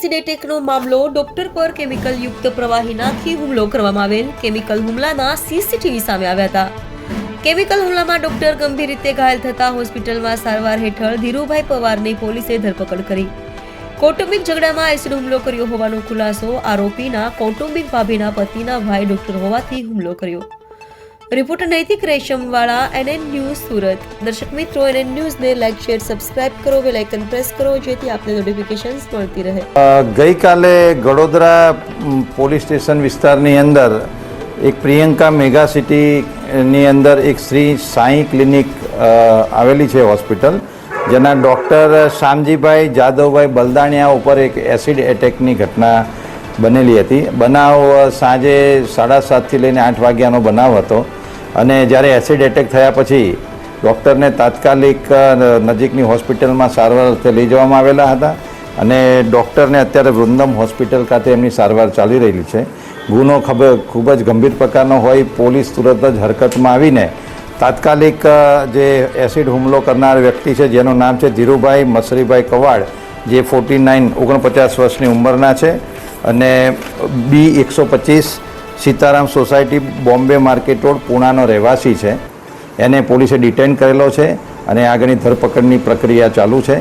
Acid એટેકનો મામલો doctor પર chemical યુક્ત પ્રવાહી નાખી હુમલો કરવામાં આવેલ કેમિકલ હુમલાના સીસીટીવી સામે આવ્યા હતા. કેમિકલ હુમલામાં ડોક્ટર ગંભીર રીતે ઘાયલ થતા હોસ્પિટલમાં સારવાર હેઠળ ધીરુભાઈ પવારની પોલીસે ધરપકડ કરી. કૌટુંબિક ઝઘડામાં એસિડ હુમલો કર્યો હોવાનો ખુલાસો. આરોપીના કૌટુંબિક ભાભીના પતિના ભાઈ ડોક્ટર હોવાથી હુમલો કર્યો. રિપોર્ટર નૈતિક રેશમવાળા, NN ન્યૂઝ, સુરત. દર્શક મિત્રો, NN ન્યૂઝને લાઈક, શેર, સબસ્ક્રાઇબ કરો, બેલ આઇકન પ્રેસ કરો જેથી આપને નોટિફિકેશન્સ મળતી રહે. ગઈકાલે ગડોદરા પોલીસ સ્ટેશન વિસ્તારની અંદર એક પ્રિયંકા મેગા સિટીની અંદર એક શ્રી સાંઈ ક્લિનિક આવેલી છે હોસ્પિટલ, જેના ડૉક્ટર શામજીભાઈ જાદવભાઈ બલદાણિયા ઉપર એક એસિડ એટેકની ઘટના બનેલી હતી. બનાવ સાંજે 7:30થી લઈને 8 વાગ્યાનો બનાવ હતો અને જ્યારે એસિડ એટેક થયા પછી ડૉક્ટરને તાત્કાલિક નજીકની હોસ્પિટલમાં સારવાર અર્થે લઈ જવામાં આવેલા હતા અને ડૉક્ટરને અત્યારે વૃંદમ હોસ્પિટલ ખાતે એમની સારવાર ચાલી રહેલી છે. ગુનો ખૂબ જ ગંભીર પ્રકારનો હોય પોલીસ તુરંત જ હરકતમાં આવીને તાત્કાલિક જે એસિડ હુમલો કરનાર વ્યક્તિ છે, જેનું નામ છે ધીરુભાઈ મસરીભાઈ કવાડ, જે 49 વર્ષની ઉંમરના છે અને B125 Sitaram society, Bombay market road, પૂનાનો રહેવાસી છે. એને પોલીસે ડિટેન કરેલો છે અને આગળની ધરપકડની પ્રક્રિયા ચાલુ છે.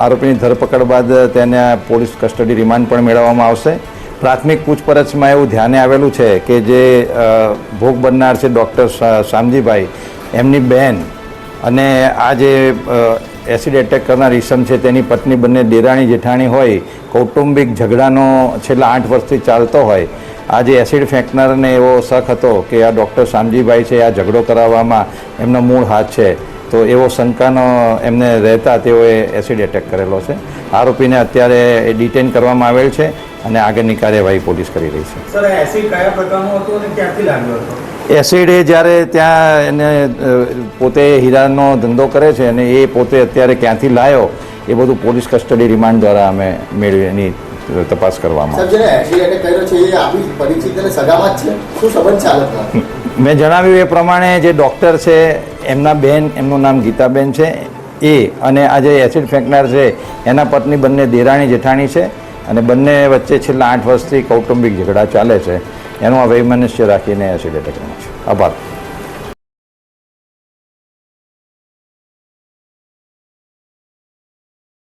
આરોપીની ધરપકડ બાદ તેને પોલીસ કસ્ટડી રિમાન્ડ પણ મેળવવામાં આવશે. પ્રાથમિક પૂછપરછમાં એવું ધ્યાને આવેલું છે કે જે ભોગ બનનાર છે ડૉક્ટર શામજીભાઈ, એમની બહેન અને આ જે એસિડ એટેક કરનાર ઈસમ છે તેની પત્ની બંને દેરાણી જેઠાણી હોય. કૌટુંબિક ઝઘડાનો છેલ્લા 8 વર્ષથી ચાલતો હોય. આ જે એસિડ ફેંકનારને એવો શક હતો કે આ ડૉક્ટર શામજીભાઈ છે, આ ઝઘડો કરાવવામાં એમનો મૂળ હાથ છે, તો એવો શંકાનો એમને રહેતા તેઓએ એસિડ એટેક કરેલો છે. આરોપીને અત્યારે ડિટેન કરવામાં આવેલ છે અને આગળની કાર્યવાહી પોલીસ કરી રહી છે. સર, એસિડ કયા પ્રકારનું હતું અને ક્યાંથી લાવ્યો હતો? એસિડ એ જ્યારે ત્યાં એને પોતે હીરાનો ધંધો કરે છે અને એ પોતે અત્યારે ક્યાંથી લાવ્યો એ બધું પોલીસ કસ્ટડી રિમાન્ડ દ્વારા અમે મેળવી એની તપાસ કરવામાં આવશે. મેં જણાવ્યું એ પ્રમાણે જે ડૉક્ટર છે એમના બહેન, એમનું નામ ગીતાબેન છે, એ અને આ જે એસિડ ફેંકનાર છે એના પત્ની બંને દેરાણી જેઠાણી છે અને બંને વચ્ચે છેલ્લા 8 વર્ષથી કૌટુંબિક ઝઘડા ચાલે છે. એનું આ વૈમનસ્ય રાખીને એસિડ એટેક કર્યો છે. આભાર.